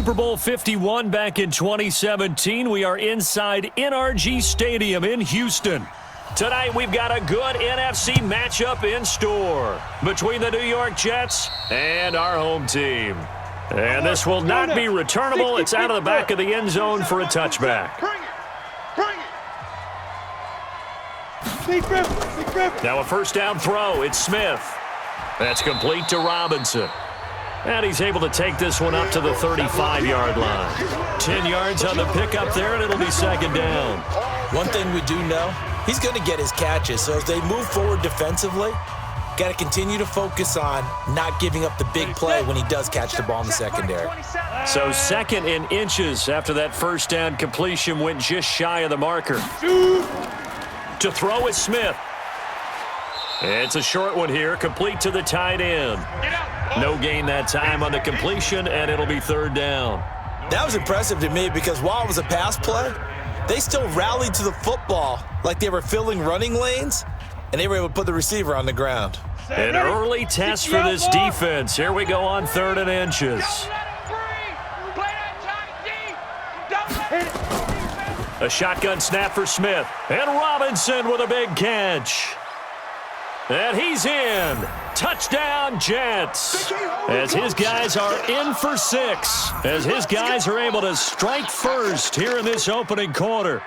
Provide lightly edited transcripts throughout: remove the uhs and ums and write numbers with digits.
Super Bowl 51 back in 2017. We are inside NRG Stadium in Houston. Tonight we've got a good NFC matchup in store between the New York Jets and our home team. And this will not be returnable. It's out of the back of the end zone for a touchback. Now a first down throw. It's Smith. That's complete to Robinson. And he's able to take this one up to the 35-yard line. 10 yards on the pickup there, and it'll be second down. One thing we do know, he's going to get his catches. So as they move forward defensively, got to continue to focus on not giving up the big play when he does catch the ball in the secondary. So second in inches after that first down completion went just shy of the marker. To throw is Smith. It's a short one here, complete to the tight end. No gain that time on the completion, and it'll be third down. That was impressive to me because while it was a pass play, they still rallied to the football like they were filling running lanes, and they were able to put the receiver on the ground. An early test for this defense. Here we go on third and inches. A shotgun snap for Smith. And Robinson with a big catch. And he's in. Touchdown, Jets. As his guys are in for 6. As his guys are able to strike first here in this opening quarter.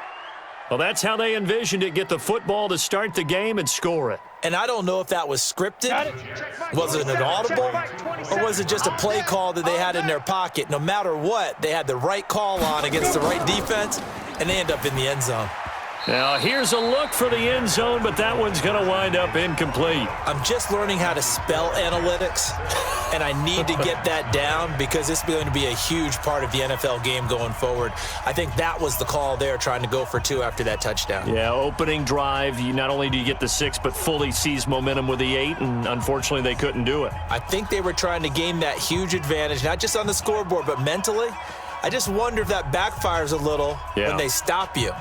Well, that's how they envisioned it. Get the football to start the game and score it. And I don't know if that was scripted. Was it an audible? Or was it just a play call that they had in their pocket? No matter what, they had the right call on against the right defense, and they end up in the end zone. Now, here's a look for the end zone, but that one's going to wind up incomplete. I'm just learning how to spell analytics, and I need to get that down because it's going to be a huge part of the NFL game going forward. I think that was the call there, trying to go for 2 after that touchdown. Yeah, opening drive, not only do you get the 6, but fully seize momentum with the 8, and unfortunately they couldn't do it. I think they were trying to gain that huge advantage, not just on the scoreboard, but mentally. I just wonder if that backfires a little when they stop you.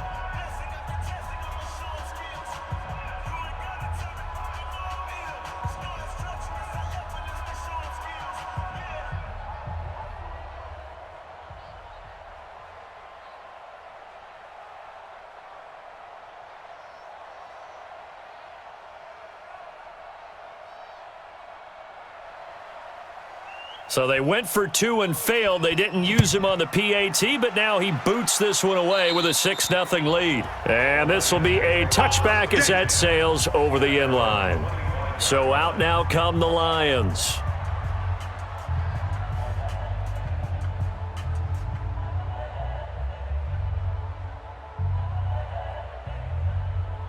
So they went for 2 and failed. They didn't use him on the PAT, but now he boots this one away with a 6-0 lead. And this will be a touchback as that sails over the end line. So out now come the Lions.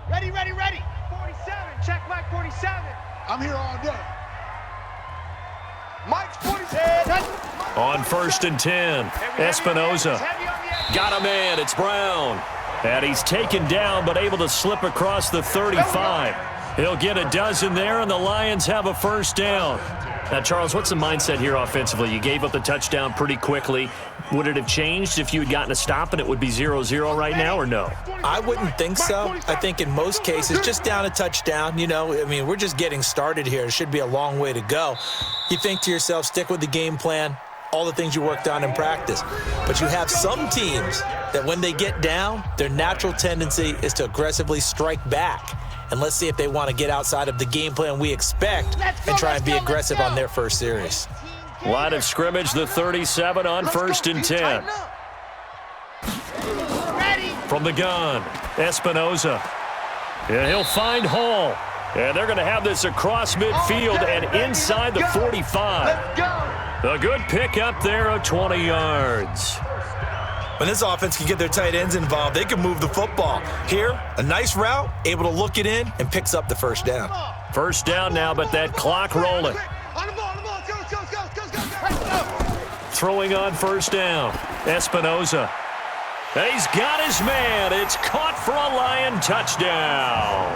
Ready, ready, ready. 47, check Mike 47. I'm here all day. Mike's 47. On 1st and 10, Espinoza. Got a man, it's Brown. And he's taken down, but able to slip across the 35. He'll get a dozen there, and the Lions have a first down. Now, Charles, what's the mindset here offensively? You gave up the touchdown pretty quickly. Would it have changed if you had gotten a stop and it would be 0-0 right now, or no? I wouldn't think so. I think in most cases, just down a touchdown, we're just getting started here. It should be a long way to go. You think to yourself, stick with the game plan, all the things you worked on in practice. But you have some teams that when they get down, their natural tendency is to aggressively strike back. And let's see if they want to get outside of the game plan we expect and try and be aggressive on their first series. Line of scrimmage, the 37 on 1st and 10. From the gun, Espinoza. And he'll find Hall. And they're going to have this across midfield and inside the 45. A good pick up there of 20 yards. When this offense can get their tight ends involved, they can move the football. Here, a nice route, able to look it in, and picks up the first down. First down now, but that clock rolling. Throwing on first down, Espinoza. And he's got his man. It's caught for a Lion touchdown.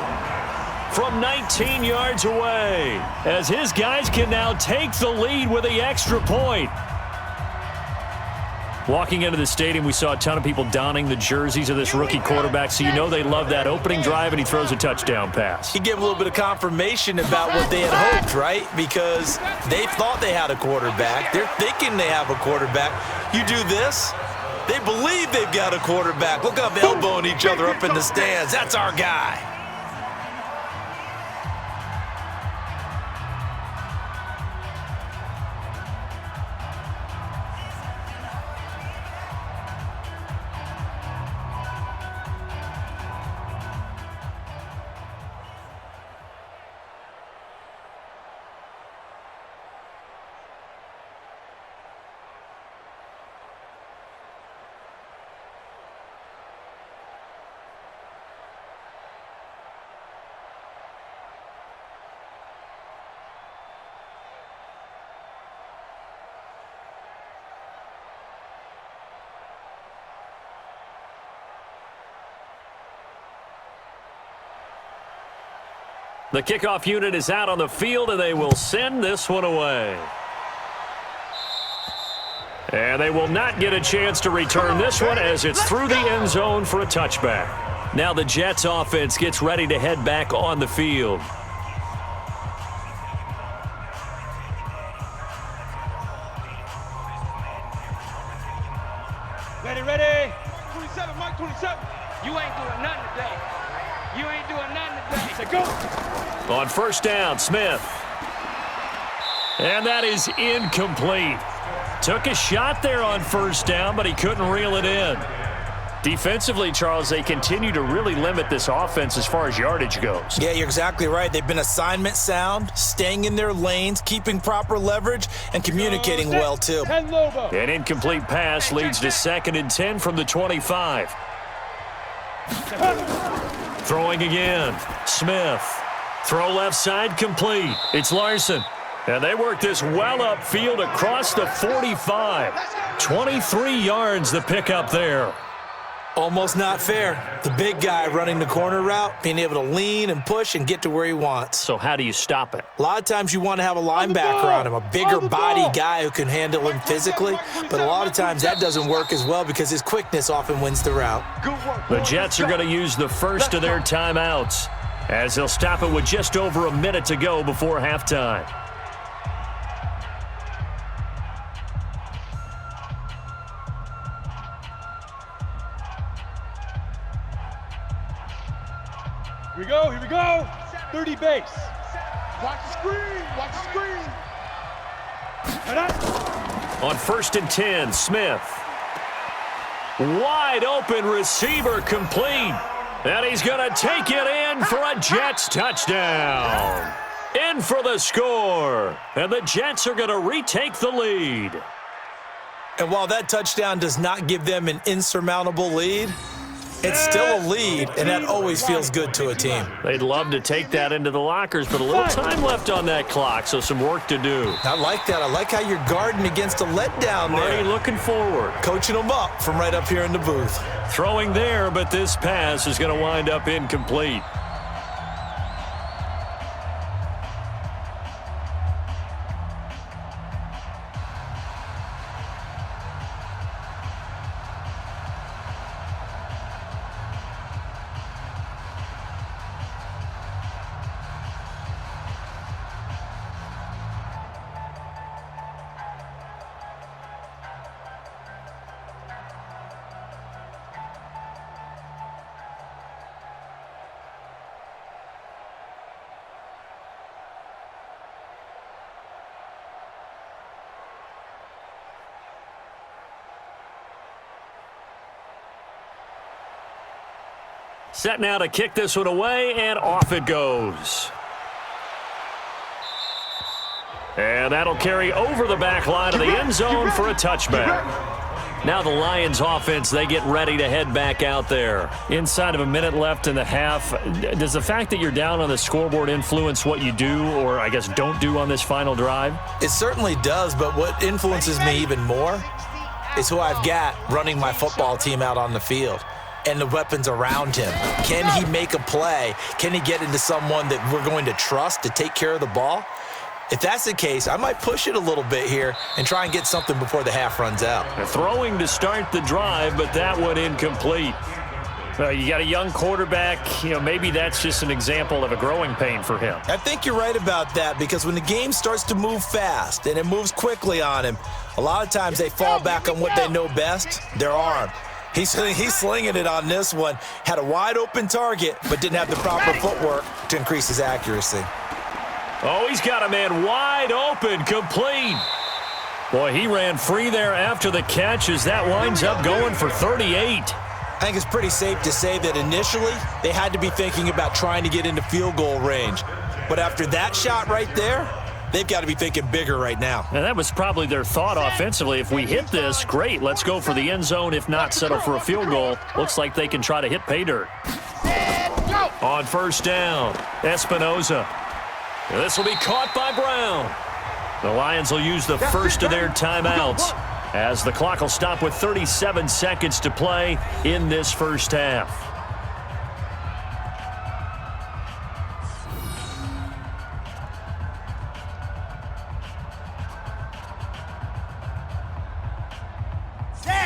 From 19 yards away, as his guys can now take the lead with the extra point. Walking into the stadium, we saw a ton of people donning the jerseys of this rookie quarterback, so you know they love that opening drive, and he throws a touchdown pass. He gave a little bit of confirmation about what they had hoped, right? Because they thought they had a quarterback. They're thinking they have a quarterback. You do this, they believe they've got a quarterback. Look up, elbowing each other up in the stands. That's our guy. The kickoff unit is out on the field, and they will send this one away. And they will not get a chance to return this one as it's through the end zone for a touchback. Now the Jets offense gets ready to head back on the field. Ready. 27, Mike 27. You ain't doing nothing today. You ain't doing nothing today. So go. On first down, Smith. And that is incomplete. Took a shot there on first down, but he couldn't reel it in. Defensively, Charles, they continue to really limit this offense as far as yardage goes. Yeah, you're exactly right. They've been assignment sound, staying in their lanes, keeping proper leverage, and communicating well, too. An incomplete pass leads to 2nd and 10 from the 25. Throwing again. Smith. Throw left side complete. It's Larson. And they work this well upfield across the 45. 23 yards the pickup there. Almost not fair. The big guy running the corner route, being able to lean and push and get to where he wants. So how do you stop it? A lot of times you want to have a linebacker on him, a bigger body guy who can handle him physically, but a lot of times that doesn't work as well because his quickness often wins the route. The Jets are going to use the first of their timeouts as they'll stop it with just over a minute to go before halftime. Here we go. 30 base. Watch the screen. On 1st and 10, Smith. Wide open receiver complete. And he's going to take it in for a Jets touchdown. In for the score. And the Jets are going to retake the lead. And while that touchdown does not give them an insurmountable lead, it's still a lead, and that always feels good to a team. They'd love to take that into the lockers, but a little time left on that clock, so some work to do. I like that. I like how you're guarding against a letdown there. Already looking forward. Coaching them up from right up here in the booth. Throwing there, but this pass is going to wind up incomplete. Set now to kick this one away, and off it goes. And that'll carry over the back line of the end zone for a touchback. Now the Lions offense, they get ready to head back out there. Inside of a minute left in the half, does the fact that you're down on the scoreboard influence what you do, or I guess don't do on this final drive? It certainly does, but what influences me even more is who I've got running my football team out on the field and the weapons around him. Can he make a play? Can he get into someone that we're going to trust to take care of the ball? If that's the case, I might push it a little bit here and try and get something before the half runs out. Throwing to start the drive, but that one incomplete. You got a young quarterback. Maybe that's just an example of a growing pain for him. I think you're right about that because when the game starts to move fast and it moves quickly on him, A lot of times they fall back on what they know best, their arm. He's slinging it on this one. Had a wide-open target, but didn't have the proper footwork to increase his accuracy. Oh, he's got a man wide open, complete. Boy, he ran free there after the catch as that winds up going for 38. I think it's pretty safe to say that initially they had to be thinking about trying to get into field goal range. But after that shot right there, they've got to be thinking bigger right now. And that was probably their thought offensively. If we hit this, great. Let's go for the end zone. If not, settle for a field goal. Looks like they can try to hit pay dirt. On first down, Espinoza. This will be caught by Brown. The Lions will use the first of their timeouts as the clock will stop with 37 seconds to play in this first half.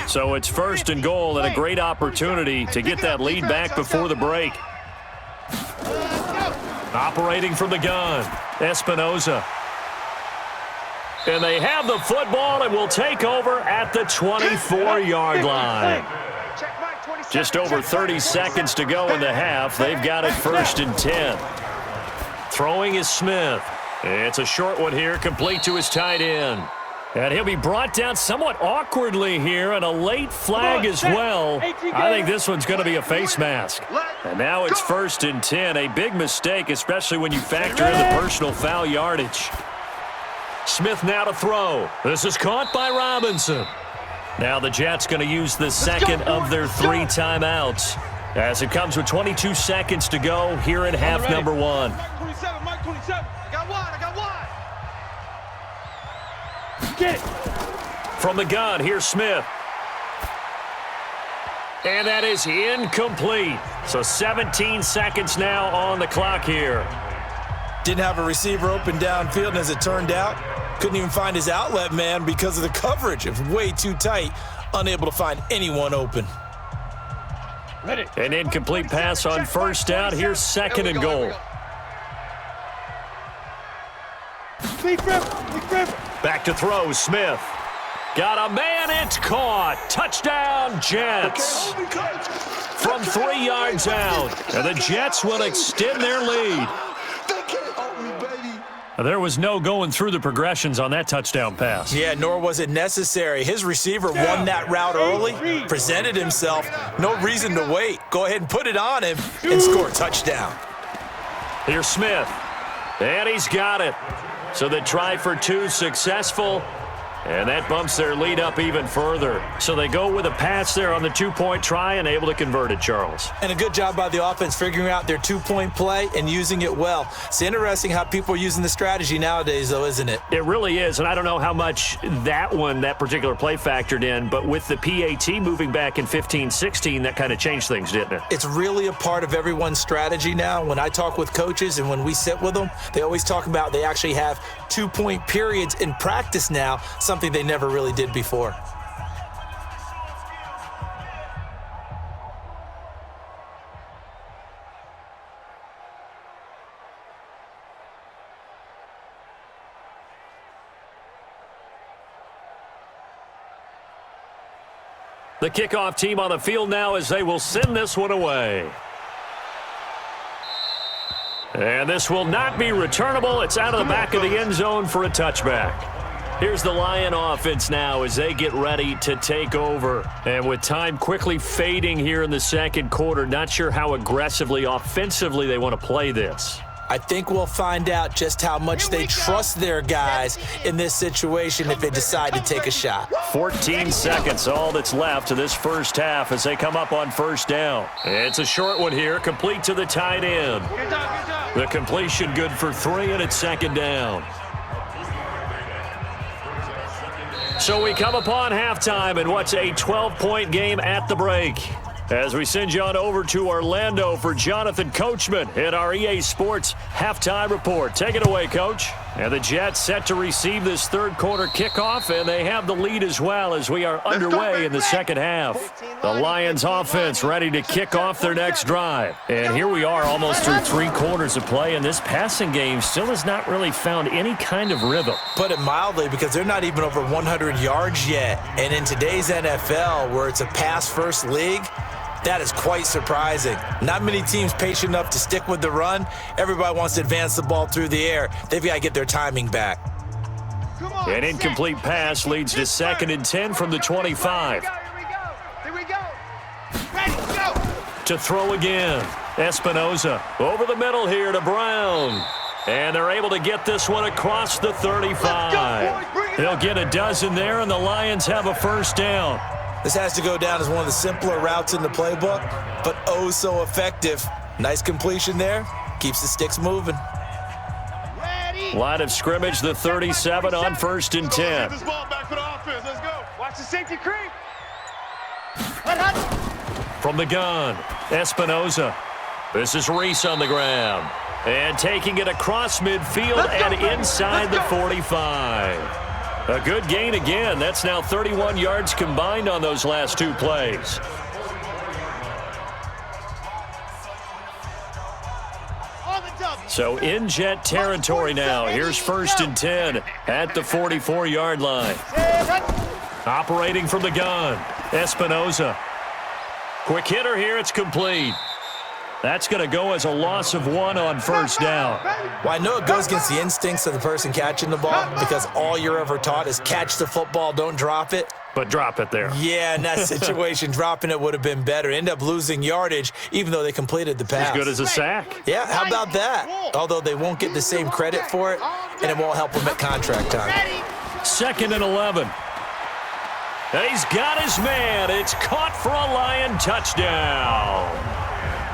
So it's first and goal and a great opportunity to get that lead back before the break. Operating from the gun, Espinoza. And they have the football and will take over at the 24-yard line. Just over 30 seconds to go in the half. They've got it first and 10. Throwing is Smith. It's a short one here, complete to his tight end. And he'll be brought down somewhat awkwardly here, and a late flag as well. I think this one's going to be a face mask. And now it's first and 10, a big mistake, especially when you factor in the personal foul yardage. Smith now to throw. This is caught by Robinson. Now the Jets going to use the second of their 3 timeouts as it comes with 22 seconds to go here in half number 1. Mike 27, Mike 27. I got one. Get it. From the gun, here's Smith. And that is incomplete. So 17 seconds now on the clock here. Didn't have a receiver open downfield, and as it turned out, couldn't even find his outlet man because of the coverage. It was way too tight, unable to find anyone open. Ready. An incomplete pass on first down. Here's second and goal. Back to throw, Smith. Got a man, it's caught. Touchdown, Jets. From 3 yards out. And the Jets will extend their lead. There was no going through the progressions on that touchdown pass. Yeah, nor was it necessary. His receiver won that route early, presented himself. No reason to wait. Go ahead and put it on him and score a touchdown. Here's Smith. And he's got it. So the try for 2 successful. And that bumps their lead up even further. So they go with a pass there on the 2-point try and able to convert it, Charles. And a good job by the offense figuring out their 2-point play and using it well. It's interesting how people are using the strategy nowadays, though, isn't it? It really is, and I don't know how much that particular play factored in, but with the PAT moving back in 15-16, that kind of changed things, didn't it? It's really a part of everyone's strategy now. When I talk with coaches and when we sit with them, they always talk about they actually have 2-point periods in practice now, something they never really did before. The kickoff team on the field now as they will send this one away. And this will not be returnable. It's out of the back of the end zone for a touchback. Here's the Lion offense now as they get ready to take over. And with time quickly fading here in the second quarter, not sure how aggressively, offensively they want to play this. I think we'll find out just how much they trust their guys in this situation if they decide to take a shot. 14 seconds, all that's left to this first half as they come up on first down. It's a short one here, complete to the tight end. Good job. The completion good for 3, and it's second down. So we come upon halftime in what's a 12-point game at the break. As we send you on over to Orlando for Jonathan Coachman in our EA Sports Halftime Report. Take it away, Coach. And the Jets set to receive this third quarter kickoff, and they have the lead as well as we are underway in the second half. The Lions offense ready to kick off their next drive. And here we are almost through 3 quarters of play, and this passing game still has not really found any kind of rhythm. Put it mildly, because they're not even over 100 yards yet. And in today's NFL, where it's a pass-first league, that is quite surprising. Not many teams patient enough to stick with the run. Everybody wants to advance the ball through the air. They've got to get their timing back. An incomplete pass leads to 2nd and 10 from the 25. Here we go. Ready, go. To throw again. Espinoza over the middle here to Brown. And they're able to get this one across the 35. He'll get a dozen there, and the Lions have a first down. This has to go down as one of the simpler routes in the playbook, but oh so effective. Nice completion there. Keeps the sticks moving. Line of scrimmage, the 37 on 1st and 10. This ball back for the offense. Let's go. Watch the safety creep. From the gun, Espinoza. This is Reese on the ground. And taking it across midfield and inside the 45. A good gain again. That's now 31 yards combined on those last 2 plays. So in Jet territory now. Here's 1st and 10 at the 44-yard line. Operating from the gun, Espinoza. Quick hitter here. It's complete. That's going to go as a loss of 1 on 1st down. Well, I know it goes against the instincts of the person catching the ball, because all you're ever taught is catch the football, don't drop it. But drop it there. Yeah, in that situation, dropping it would have been better. End up losing yardage, even though they completed the pass. As good as a sack. Yeah, how about that? Although they won't get the same credit for it, and it won't help them at contract time. 2nd and 11. And he's got his man. It's caught for a Lion touchdown.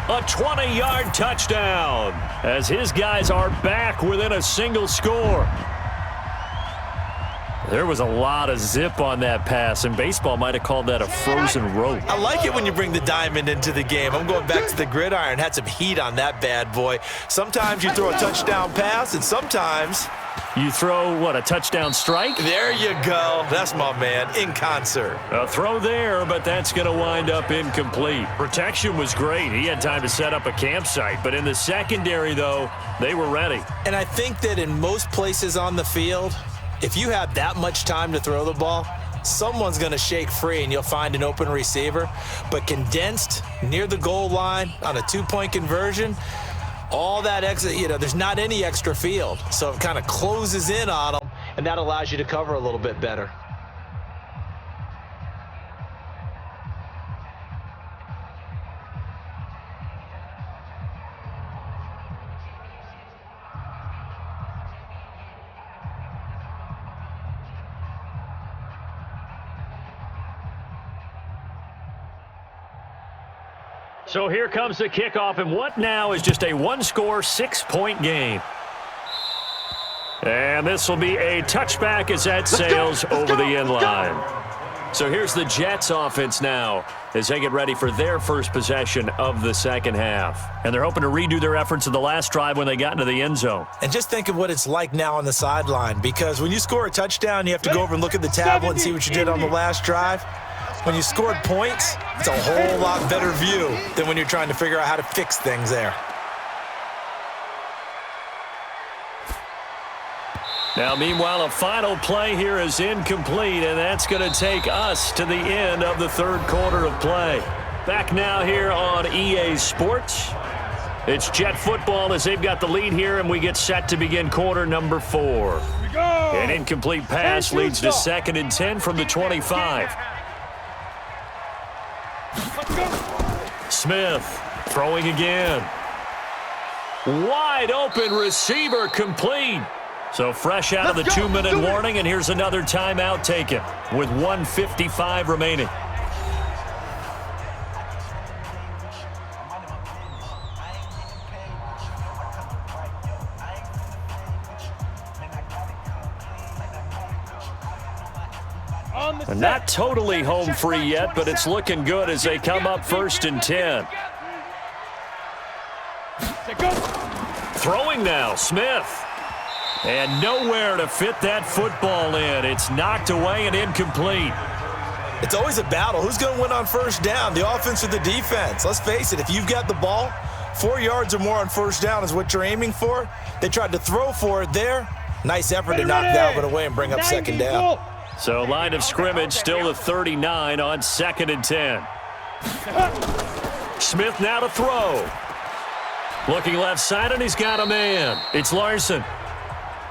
A 20-yard touchdown as his guys are back within a single score. There was a lot of zip on that pass, and baseball might have called that a frozen rope. I like it when you bring the diamond into the game. I'm going back to the gridiron. Had some heat on that bad boy. Sometimes you throw a touchdown pass, and sometimes you throw, what, a touchdown strike? There you go. That's my man, in concert. A throw there, but that's going to wind up incomplete. Protection was great. He had time to set up a campsite, but in the secondary, though, they were ready. And I think that in most places on the field, if you have that much time to throw the ball, someone's going to shake free and you'll find an open receiver. But condensed near the goal line on a 2-point conversion, all that exit, there's not any extra field. So it kind of closes in on them, and that allows you to cover a little bit better. So here comes the kickoff, and what now is just a 1-score, 6-point game. And this will be a touchback as that sails over the end line. So here's the Jets offense now as they get ready for their first possession of the second half. And they're hoping to redo their efforts in the last drive when they got into the end zone. And just think of what it's like now on the sideline, because when you score a touchdown, you have to go over and look at the tablet and see what you did on the last drive. When you scored points, it's a whole lot better view than when you're trying to figure out how to fix things there. Now, meanwhile, a final play here is incomplete, and that's going to take us to the end of the third quarter of play. Back now here on EA Sports. It's Jet football as they've got the lead here, and we get set to begin quarter number 4. An incomplete pass leads to 2nd and 10 from the 25. Smith throwing again. Wide open receiver, complete. So fresh out of the 2-minute warning, and here's another timeout taken with 1:55 remaining. Not totally home free yet, but it's looking good as they come up 1st and 10. Throwing now, Smith. And nowhere to fit that football in. It's knocked away and incomplete. It's always a battle. Who's going to win on first down, the offense or the defense? Let's face it, if you've got the ball, 4 yards or more on first down is what you're aiming for. They tried to throw for it there. Nice effort to knock Dalvin away and bring up second down. So line of scrimmage still the 39 on 2nd and 10. Smith now to throw. Looking left side, and he's got a man. It's Larson.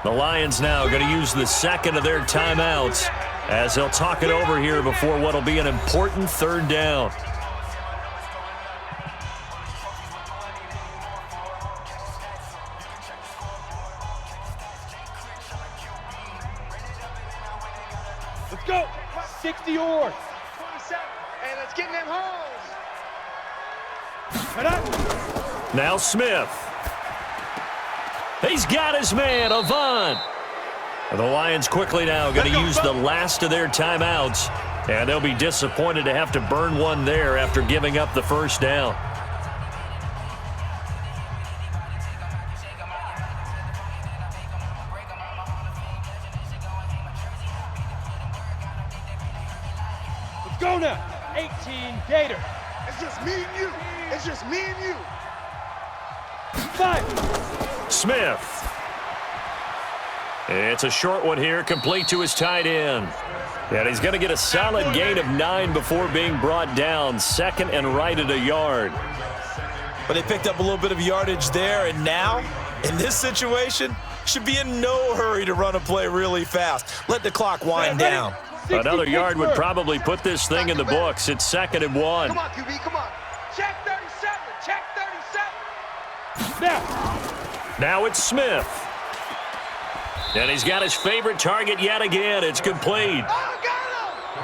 The Lions now going to use the second of their timeouts as they'll talk it over here before what will be an important 3rd down. Let's go. 60 or 27. And let's get in them holes. Now Smith. He's got his man, Avant. The Lions quickly now going to use the last of their timeouts, and they'll be disappointed to have to burn one there after giving up the first down. Let's go now. 18 Gator. It's just me and you. It's just me and you. 5. Smith. It's a short one here, complete to his tight end. And he's going to get a solid gain of 9 before being brought down. 2nd and right at a yard. But they picked up a little bit of yardage there, and now, in this situation, should be in no hurry to run a play really fast. Let the clock wind down. Another yard would probably put this thing in the books. It's 2nd and 1. Come on, QB, come on. Check 37, check 37. Now it's Smith. And he's got his favorite target yet again. It's complete.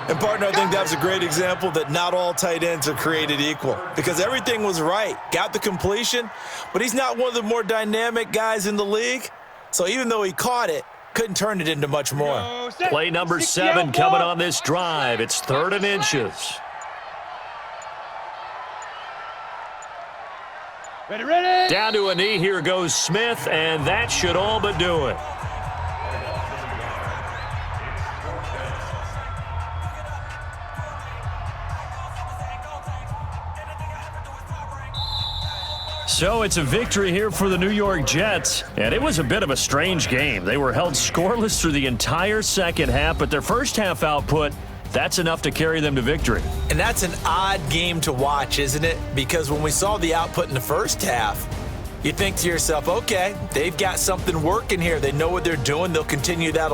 And, partner, I think that was a great example that not all tight ends are created equal because everything was right. Got the completion, but he's not one of the more dynamic guys in the league. So even though he caught it, couldn't turn it into much more. Play number 7 coming on this drive. It's 3rd and inches. Ready. Down to a knee, here goes Smith, and that should all but do it. So it's a victory here for the New York Jets, and it was a bit of a strange game. They were held scoreless through the entire second half, but their first half output, that's enough to carry them to victory. And that's an odd game to watch, isn't it? Because when we saw the output in the first half, you think to yourself, okay, they've got something working here. They know what they're doing. They'll continue that